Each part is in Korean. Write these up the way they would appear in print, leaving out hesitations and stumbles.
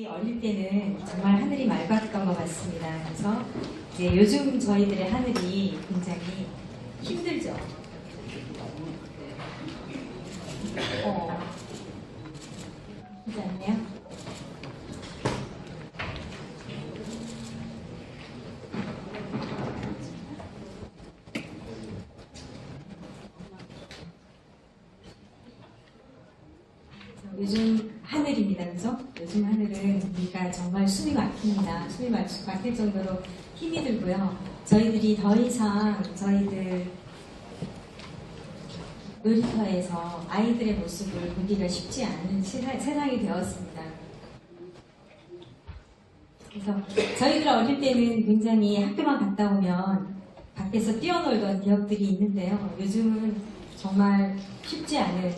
어릴 때는 정말 하늘이 맑았던 것 같습니다. 그래서 이제 요즘 저희들의 하늘이 굉장히 힘들죠. 그렇지 않나요? 요즘 하늘입니다. 그래서 요즘 하늘은 우리가 정말 숨이 막힙니다. 숨이 막힐 정도로 힘이 들고요. 저희들이 더 이상 저희들 놀이터에서 아이들의 모습을 보기가 쉽지 않은 세상이 되었습니다. 그래서 저희들 어릴 때는 굉장히 학교만 갔다 오면 밖에서 뛰어놀던 기억들이 있는데요. 요즘은 정말 쉽지 않은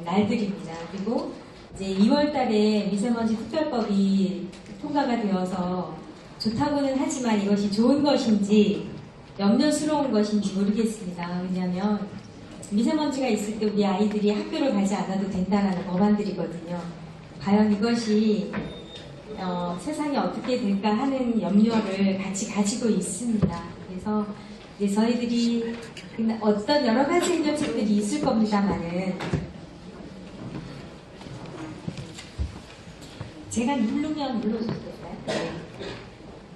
날들입니다. 그리고 이제 2월 달에 미세먼지 특별법이 통과가 되어서 좋다고는 하지만 이것이 좋은 것인지 염려스러운 것인지 모르겠습니다. 왜냐하면 미세먼지가 있을 때 우리 아이들이 학교를 가지 않아도 된다는 법안들이거든요. 과연 이것이 세상이 어떻게 될까 하는 염려를 같이 가지고 있습니다. 그래서 이제 저희들이 어떤 여러 가지 행정책들이 있을 겁니다만은 제가 누르면 눌러주실까요? 네.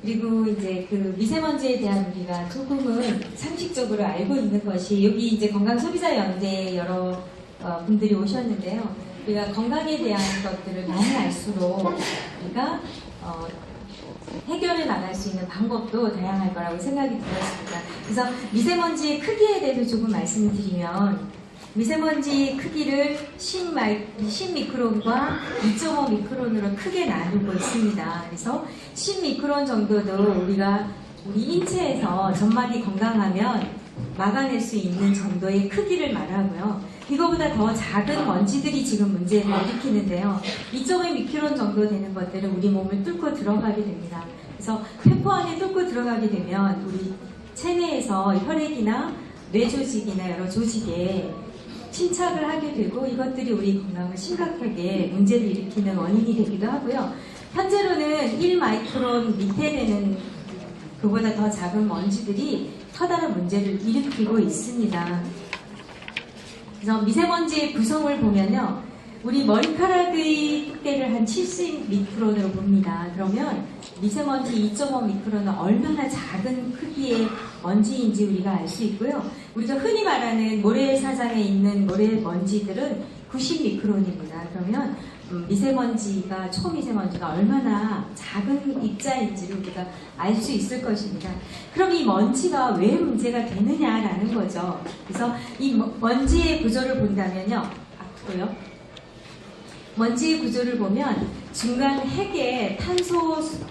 그리고 이제 그 미세먼지에 대한 우리가 조금은 상식적으로 알고 있는 것이 여기 이제 건강소비자연대 여러 분들이 오셨는데요. 우리가 건강에 대한 것들을 많이 알수록 우리가 해결해 나갈 수 있는 방법도 다양할 거라고 생각이 들었습니다. 그래서 미세먼지의 크기에 대해서 조금 말씀을 드리면 미세먼지 크기를 10미크론과 2.5 미크론으로 크게 나누고 있습니다. 그래서 10미크론 정도도 우리 인체에서 전막이 건강하면 막아낼 수 있는 정도의 크기를 말하고요. 이거보다 더 작은 먼지들이 지금 문제를 일으키는데요. 2.5 미크론 정도 되는 것들은 우리 몸을 뚫고 들어가게 됩니다. 그래서 폐포 안에 뚫고 들어가게 되면 우리 체내에서 혈액이나 뇌조직이나 여러 조직에 침착을 하게 되고 이것들이 우리 건강을 심각하게 문제를 일으키는 원인이 되기도 하고요. 현재로는 1마이크론 밑에 되는 그보다 더 작은 먼지들이 커다란 문제를 일으키고 있습니다. 그래서 미세먼지의 구성을 보면요. 우리 머리카락의 두께를 한 70미크론으로 봅니다. 그러면 미세먼지 2.5미크론은 얼마나 작은 크기의 먼지인지 우리가 알 수 있고요. 우리가 흔히 말하는 모래사장에 있는 모래먼지들은 90미크론입니다. 그러면 미세먼지가, 초미세먼지가 얼마나 작은 입자인지를 우리가 알 수 있을 것입니다. 그럼 이 먼지가 왜 문제가 되느냐라는 거죠. 그래서 이 먼지의 구조를 본다면요. 앞으로요. 먼지의 구조를 보면 중간 핵에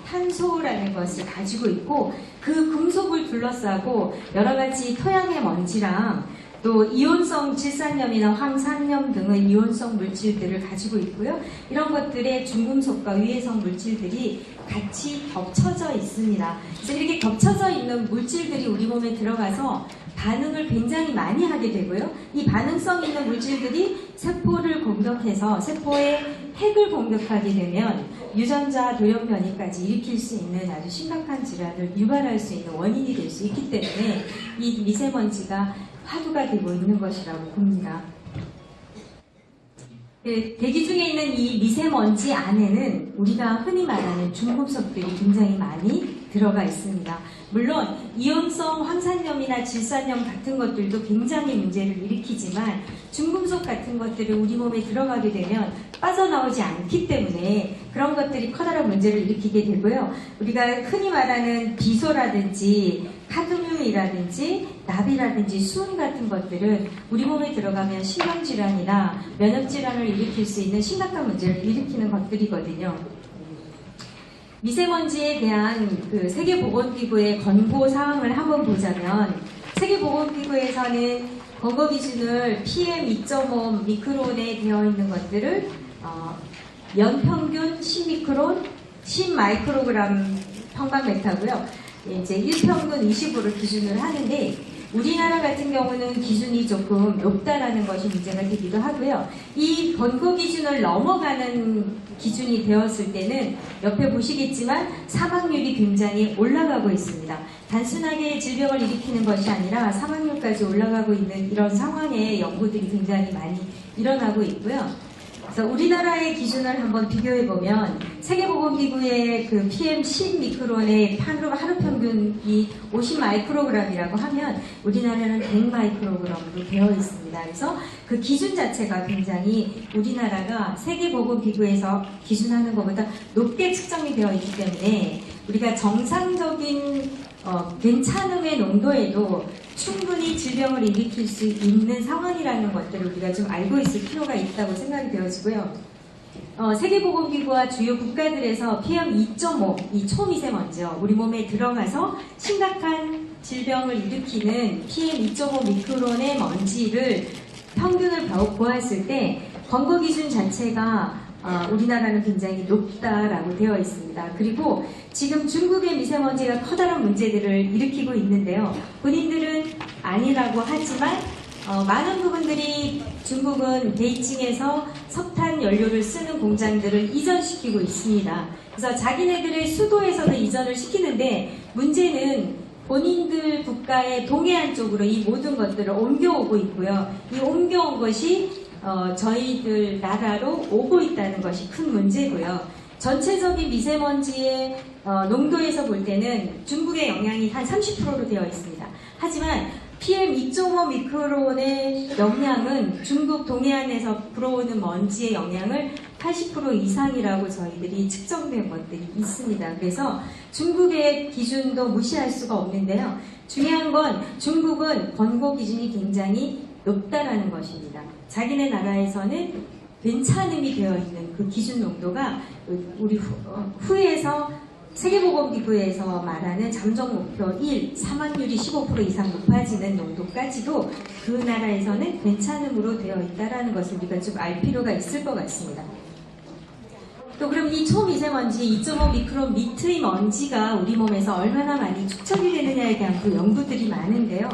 탄소라는 것을 가지고 있고 그 금속을 둘러싸고 여러 가지 토양의 먼지랑 또 이온성 질산염이나 황산염 등의 이온성 물질들을 가지고 있고요. 이런 것들의 중금속과 위해성 물질들이 같이 겹쳐져 있습니다. 그래서 이렇게 겹쳐져 있는 물질들이 우리 몸에 들어가서 반응을 굉장히 많이 하게 되고요. 이 반응성 있는 물질들이 세포를 공격해서 세포의 핵을 공격하게 되면 유전자 돌연 변이까지 일으킬 수 있는 아주 심각한 질환을 유발할 수 있는 원인이 될 수 있기 때문에 이 미세먼지가 화두가 되고 있는 것이라고 봅니다. 대기 중에 있는 이 미세먼지 안에는 우리가 흔히 말하는 중금속들이 굉장히 많이 들어가 있습니다. 물론 이온성 황산염이나 질산염 같은 것들도 굉장히 문제를 일으키지만 중금속 같은 것들이 우리 몸에 들어가게 되면 빠져나오지 않기 때문에 그런 것들이 커다란 문제를 일으키게 되고요. 우리가 흔히 말하는 비소라든지 카드뮴이라든지 납이라든지 수은 같은 것들은 우리 몸에 들어가면 신경질환이나 면역질환을 일으킬 수 있는 심각한 문제를 일으키는 것들이거든요. 미세먼지에 대한 그 세계보건기구의 권고 사항을 한번 보자면 세계보건기구에서는 권고 기준을 PM2.5 미크론에 되어 있는 것들을 연평균 10미크론, 10마이크로그램 평방메타고요. 이제 1평균 20으로 기준을 하는데 우리나라 같은 경우는 기준이 조금 높다라는 것이 문제가 되기도 하고요. 이 권고 기준을 넘어가는 기준이 되었을 때는 옆에 보시겠지만 사망률이 굉장히 올라가고 있습니다. 단순하게 질병을 일으키는 것이 아니라 사망률까지 올라가고 있는 이런 상황에 연구들이 굉장히 많이 일어나고 있고요. 그래서 우리나라의 기준을 한번 비교해보면 세계보건기구의 그 PM10 미크론의 하루 평균이 50 마이크로그램이라고 하면 우리나라는 100 마이크로그램으로 되어 있습니다. 그래서 그 기준 자체가 굉장히 우리나라가 세계보건기구에서 기준하는 것보다 높게 측정이 되어 있기 때문에 우리가 정상적인 괜찮음의 농도에도 충분히 질병을 일으킬 수 있는 상황이라는 것들을 우리가 좀 알고 있을 필요가 있다고 생각이 되어지고요. 세계보건기구와 주요 국가들에서 PM2.5, 이 초미세먼지요, 우리 몸에 들어가서 심각한 질병을 일으키는 PM2.5 미크론의 먼지를 평균을 보았을 때 권고 기준 자체가 우리나라는 굉장히 높다라고 되어 있습니다. 그리고 지금 중국의 미세먼지가 커다란 문제들을 일으키고 있는데요. 본인들은 아니라고 하지만 많은 부분들이 중국은 베이징에서 석탄 연료를 쓰는 공장들을 이전시키고 있습니다. 그래서 자기네들의 수도에서도 이전을 시키는데 문제는 본인들 국가의 동해안 쪽으로 이 모든 것들을 옮겨오고 있고요. 이 옮겨온 것이 저희들 나라로 오고 있다는 것이 큰 문제고요. 전체적인 미세먼지의 농도에서 볼 때는 중국의 영향이 한 30%로 되어 있습니다. 하지만 PM2.5 미크론의 영향은 중국 동해안에서 불어오는 먼지의 영향을 80% 이상이라고 저희들이 측정된 것들이 있습니다. 그래서 중국의 기준도 무시할 수가 없는데요. 중요한 건 중국은 권고 기준이 굉장히 높다라는 것입니다. 자기네 나라에서는 괜찮음이 되어 있는 그 기준 농도가 우리 후에서 세계보건기구에서 말하는 잠정 목표 1, 사망률이 15% 이상 높아지는 농도까지도 그 나라에서는 괜찮음으로 되어 있다는 것을 우리가 좀 알 필요가 있을 것 같습니다. 또 그럼 이 초미세먼지 2.5 미크론 밑의 먼지가 우리 몸에서 얼마나 많이 축적이 되느냐에 대한 그 연구들이 많은데요.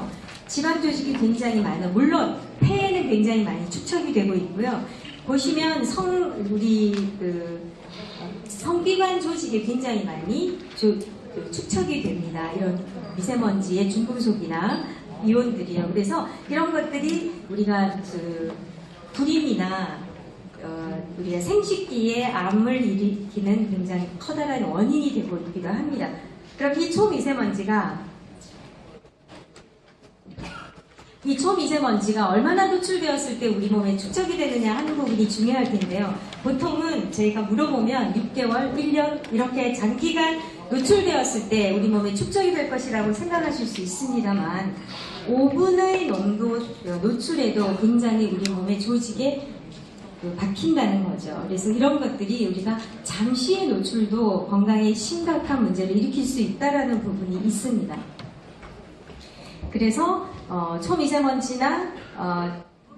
지방 조직이 굉장히 많아요. 물론 폐에는 굉장히 많이 축적이 되고 있고요. 보시면 성기관 조직에 굉장히 많이 축적이 됩니다. 이런 미세먼지의 중금속이나 이온들이요. 그래서 이런 것들이 우리가 불임이나 우리가 생식기에 암을 일으키는 굉장히 커다란 원인이 되고 있기도 합니다. 그럼 이 초미세먼지가 얼마나 노출되었을 때 우리 몸에 축적이 되느냐 하는 부분이 중요할 텐데요. 보통은 저희가 물어보면 6개월, 1년 이렇게 장기간 노출되었을 때 우리 몸에 축적이 될 것이라고 생각하실 수 있습니다만 5분의 농도 노출에도 굉장히 우리 몸의 조직에 박힌다는 거죠. 그래서 이런 것들이 우리가 잠시의 노출도 건강에 심각한 문제를 일으킬 수 있다는 부분이 있습니다. 그래서 초미세먼지나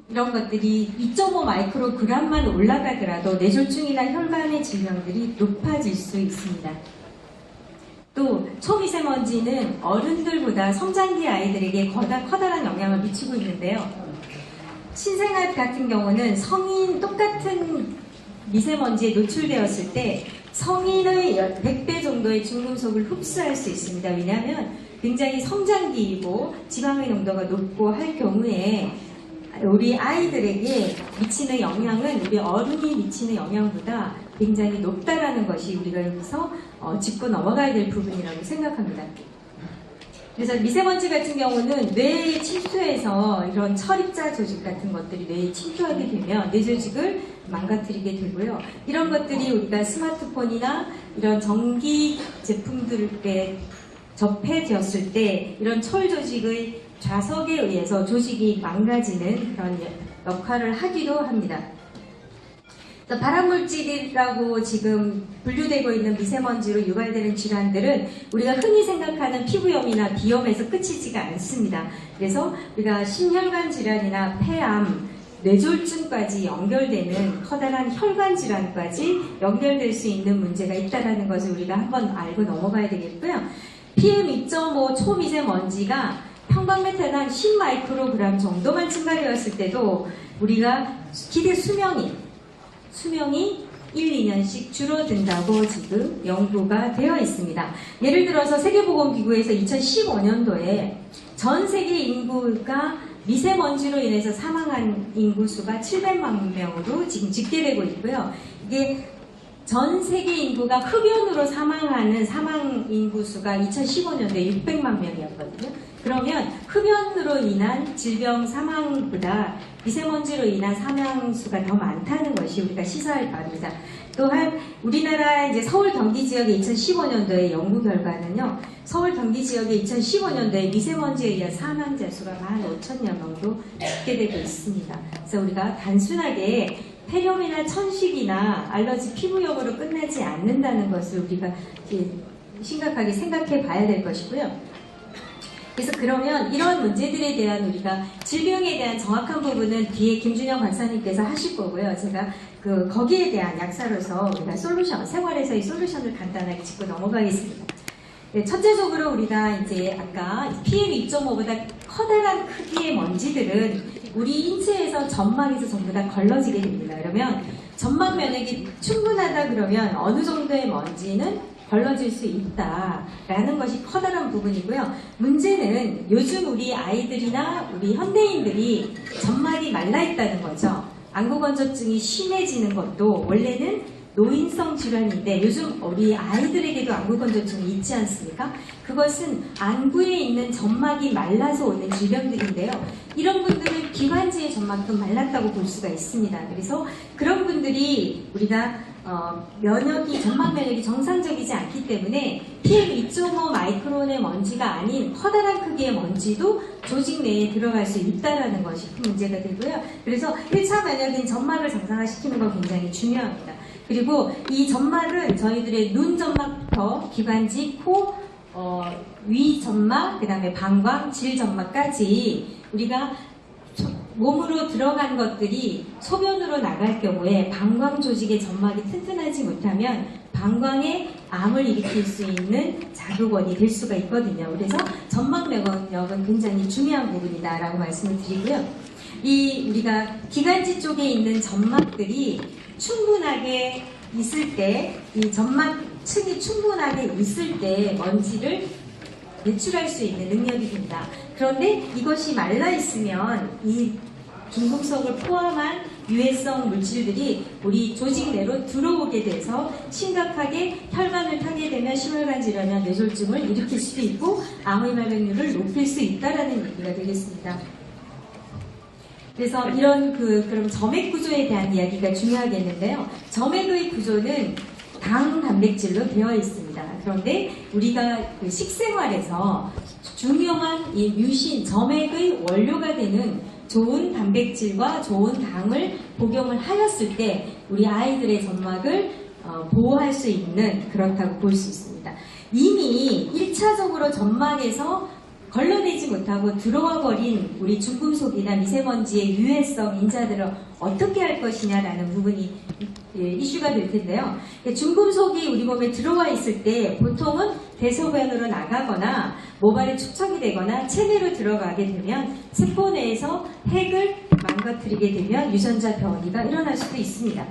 이런 것들이 2.5 마이크로그램만 올라가더라도 뇌졸중이나 혈관의 질병들이 높아질 수 있습니다. 또 초미세먼지는 어른들보다 성장기 아이들에게 커다란 영향을 미치고 있는데요. 신생아 같은 경우는 성인 똑같은 미세먼지에 노출되었을 때 성인의 100배 정도의 중금속을 흡수할 수 있습니다. 왜냐하면 굉장히 성장기이고 지방의 농도가 높고 할 경우에 우리 아이들에게 미치는 영향은 우리 어른이 미치는 영향보다 굉장히 높다라는 것이 우리가 여기서 짚고 넘어가야 될 부분이라고 생각합니다. 그래서 미세먼지 같은 경우는 뇌에 침투해서 이런 철입자 조직 같은 것들이 뇌에 침투하게 되면 뇌 조직을 망가뜨리게 되고요. 이런 것들이 우리가 스마트폰이나 이런 전기 제품들에 접해졌을 때 이런 철 조직의 좌석에 의해서 조직이 망가지는 그런 역할을 하기도 합니다. 발암물질이라고 지금 분류되고 있는 미세먼지로 유발되는 질환들은 우리가 흔히 생각하는 피부염이나 비염에서 끝이지가 않습니다. 그래서 우리가 심혈관 질환이나 폐암, 뇌졸중까지 연결되는 커다란 혈관 질환까지 연결될 수 있는 문제가 있다는 것을 우리가 한번 알고 넘어가야 되겠고요. PM2.5 초미세먼지가 평방메타당 10마이크로그램 정도만 증가되었을 때도 우리가 기대 수명이 1, 2년씩 줄어든다고 지금 연구가 되어 있습니다. 예를 들어서 세계보건기구에서 2015년도에 전 세계 인구가 미세먼지로 인해서 사망한 인구 수가 700만 명으로 지금 집계되고 있고요. 이게 전 세계 인구가 흡연으로 사망하는 사망 인구 수가 2015년도에 600만 명이었거든요. 그러면 흡연으로 인한 질병 사망보다 미세먼지로 인한 사망 수가 더 많다는 것이 우리가 시사할 바입니다. 또한 우리나라 이제 서울 경기 지역의 2015년도의 연구 결과는요. 서울 경기 지역의 2015년도에 미세먼지에 의한 사망자 수가 15,000여 명도 집계되고 있습니다. 그래서 우리가 단순하게 폐렴이나 천식이나 알러지 피부염으로 끝나지 않는다는 것을 우리가 심각하게 생각해 봐야 될 것이고요. 그래서 그러면 이런 문제들에 대한 우리가 질병에 대한 정확한 부분은 뒤에 김준영 박사님께서 하실 거고요. 제가 거기에 대한 약사로서 우리가 생활에서의 솔루션을 간단하게 짚고 넘어가겠습니다. 네, 첫째적으로 우리가 이제 아까 PM2.5보다 커다란 크기의 먼지들은 우리 인체에서 점막에서 전부 다 걸러지게 됩니다. 그러면 점막 면역이 충분하다 그러면 어느 정도의 먼지는 걸러질 수 있다라는 것이 커다란 부분이고요. 문제는 요즘 우리 아이들이나 우리 현대인들이 점막이 말라있다는 거죠. 안구건조증이 심해지는 것도 원래는 노인성 질환인데 요즘 우리 아이들에게도 안구건조증이 있지 않습니까? 그것은 안구에 있는 점막이 말라서 오는 질병들인데요. 이런 분들은 기관지의 점막도 말랐다고 볼 수가 있습니다. 그래서 그런 분들이 우리가 점막 면역이 정상적이지 않기 때문에 PM2.5 마이크론의 먼지가 아닌 커다란 크기의 먼지도 조직 내에 들어갈 수 있다는 것이 큰 문제가 되고요. 그래서 1차 면역인 점막을 정상화시키는 건 굉장히 중요합니다. 그리고 이 점막은 저희들의 눈 점막부터 기관지, 코, 위 점막, 그 다음에 방광, 질 점막까지 우리가 몸으로 들어간 것들이 소변으로 나갈 경우에 방광 조직의 점막이 튼튼하지 못하면 방광에 암을 일으킬 수 있는 자극원이 될 수가 있거든요. 그래서 점막 면역은 굉장히 중요한 부분이다라고 말씀을 드리고요. 우리가 기관지 쪽에 있는 점막들이 충분하게 있을 때, 이 점막층이 충분하게 있을 때 먼지를 배출할 수 있는 능력이 됩니다. 그런데 이것이 말라있으면 이 중금속을 포함한 유해성 물질들이 우리 조직 내로 들어오게 돼서 심각하게 혈관을 타게 되면 심혈관 질환이나 뇌졸중을 일으킬 수도 있고 암의 발병률을 높일 수 있다는 얘기가 되겠습니다. 그래서 이런 그럼 점액 구조에 대한 이야기가 중요하겠는데요. 점액의 구조는 당 단백질로 되어 있습니다. 그런데 우리가 식생활에서 중요한 이 뮤신, 점액의 원료가 되는 좋은 단백질과 좋은 당을 복용을 하였을 때 우리 아이들의 점막을 보호할 수 있는 그렇다고 볼 수 있습니다. 이미 1차적으로 점막에서 걸러내지 못하고 들어와 버린 우리 중금속이나 미세먼지의 유해성 인자들을 어떻게 할 것이냐라는 부분이 이슈가 될 텐데요. 중금속이 우리 몸에 들어와 있을 때 보통은 대소변으로 나가거나 모발에 축적이 되거나 체내로 들어가게 되면 세포 내에서 핵을 망가뜨리게 되면 유전자 변이가 일어날 수도 있습니다.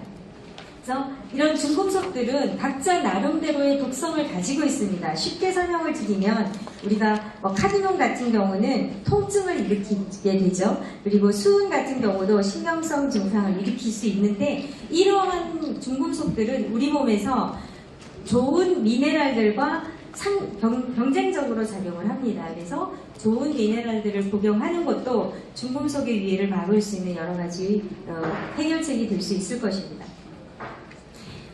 그래서 이런 중금속들은 각자 나름대로의 독성을 가지고 있습니다. 쉽게 설명을 드리면 우리가 카드뮴 같은 경우는 통증을 일으키게 되죠. 그리고 수은 같은 경우도 신경성 증상을 일으킬 수 있는데 이러한 중금속들은 우리 몸에서 좋은 미네랄들과 경쟁적으로 작용을 합니다. 그래서 좋은 미네랄들을 복용하는 것도 중금속의 위해를 막을 수 있는 여러 가지 해결책이 될 수 있을 것입니다.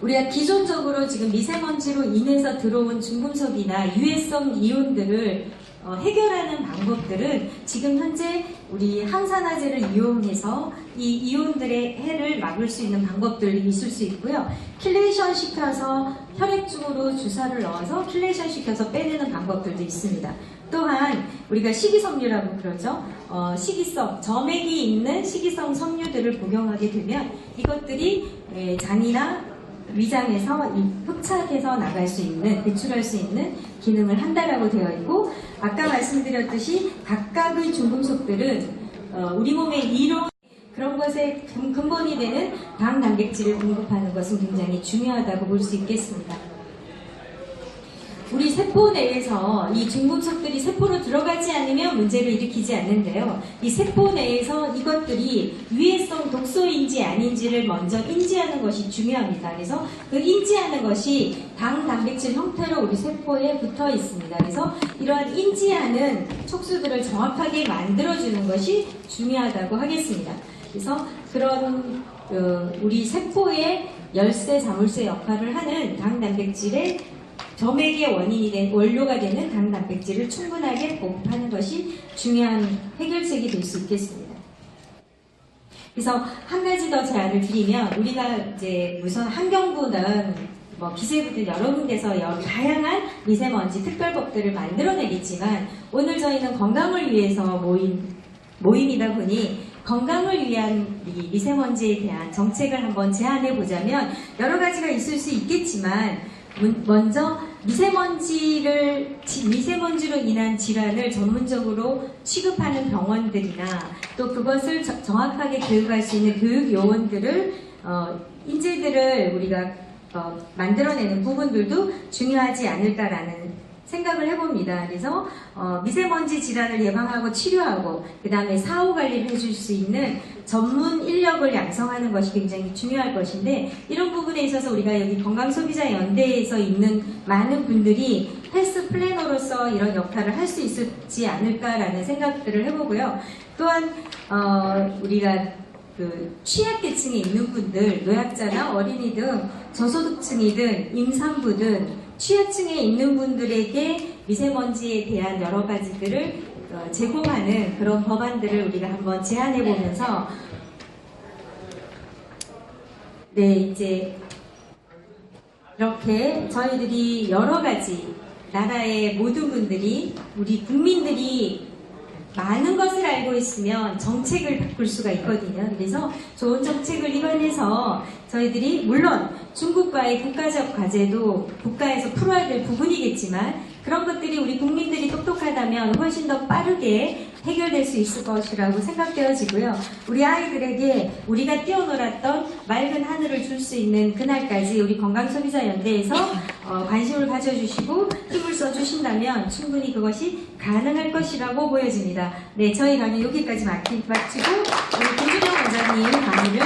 우리가 기존적으로 지금 미세먼지로 인해서 들어온 중금속이나 유해성 이온들을 해결하는 방법들은 지금 현재 우리 항산화제를 이용해서 이 이온들의 해를 막을 수 있는 방법들이 있을 수 있고요. 킬레이션 시켜서 혈액 쪽으로 주사를 넣어서 킬레이션 시켜서 빼내는 방법들도 있습니다. 또한 우리가 식이섬유라고 그러죠. 점액이 있는 식이성 섬유들을 복용하게 되면 이것들이 장이나 위장에서 흡착해서 나갈 수 있는, 배출할 수 있는 기능을 한다라고 되어 있고, 아까 말씀드렸듯이 각각의 중금속들은 우리 몸의 이론 그런 것에 근본이 되는 당 단백질을 공급하는 것은 굉장히 중요하다고 볼 수 있겠습니다. 우리 세포 내에서 이 중금속들이 세포로 들어가지 않으면 문제를 일으키지 않는데요. 이 세포 내에서 이것들이 유해성 독소인지 아닌지를 먼저 인지하는 것이 중요합니다. 그래서 그 인지하는 것이 당 단백질 형태로 우리 세포에 붙어 있습니다. 그래서 이러한 인지하는 촉수들을 정확하게 만들어주는 것이 중요하다고 하겠습니다. 그래서 그런 우리 세포의 열쇠, 자물쇠 역할을 하는 당 단백질의 점액의 원인이 된 원료가 되는 당 단백질을 충분하게 공급하는 것이 중요한 해결책이 될 수 있겠습니다. 그래서 한 가지 더 제안을 드리면, 우리가 이제 우선 환경부는 기재부들 여러 군데서 다양한 미세먼지 특별법들을 만들어내겠지만, 오늘 저희는 건강을 위해서 모임이다 보니 건강을 위한 이 미세먼지에 대한 정책을 한번 제안해 보자면, 여러 가지가 있을 수 있겠지만 먼저 미세먼지로 인한 질환을 전문적으로 취급하는 병원들이나 또 그것을 정확하게 교육할 수 있는 교육 요원들을 인재들을 우리가 만들어내는 부분들도 중요하지 않을까라는 생각을 해봅니다. 그래서 미세먼지 질환을 예방하고 치료하고 그 다음에 사후 관리를 해줄 수 있는 전문 인력을 양성하는 것이 굉장히 중요할 것인데, 이런 부분에 있어서 우리가 여기 건강소비자연대에서 있는 많은 분들이 헬스 플래너로서 이런 역할을 할 수 있지 않을까라는 생각들을 해보고요. 또한 우리가 그 취약계층에 있는 분들, 노약자나 어린이 등 저소득층이든 임산부든 취약층에 있는 분들에게 미세먼지에 대한 여러 가지들을 제공하는 그런 법안들을 우리가 한번 제안해 보면서, 이제 이렇게 저희들이 여러 가지 나라의 모든 분들이, 우리 국민들이 많은 것을 알고 있으면 정책을 바꿀 수가 있거든요. 그래서 좋은 정책을 입안해서 저희들이 물론 중국과의 국가적 과제도 국가에서 풀어야 될 부분이겠지만, 그런 것들이 우리 국민들이 똑똑하다면 훨씬 더 빠르게 해결될 수 있을 것이라고 생각되어지고요. 우리 아이들에게 우리가 뛰어놀았던 맑은 하늘을 줄 수 있는 그날까지 우리 건강소비자연대에서 관심을 가져주시고 힘을 써주신다면 충분히 그것이 가능할 것이라고 보여집니다. 네, 저희 강의 여기까지 마치고 우리 김준영 원장님 강의를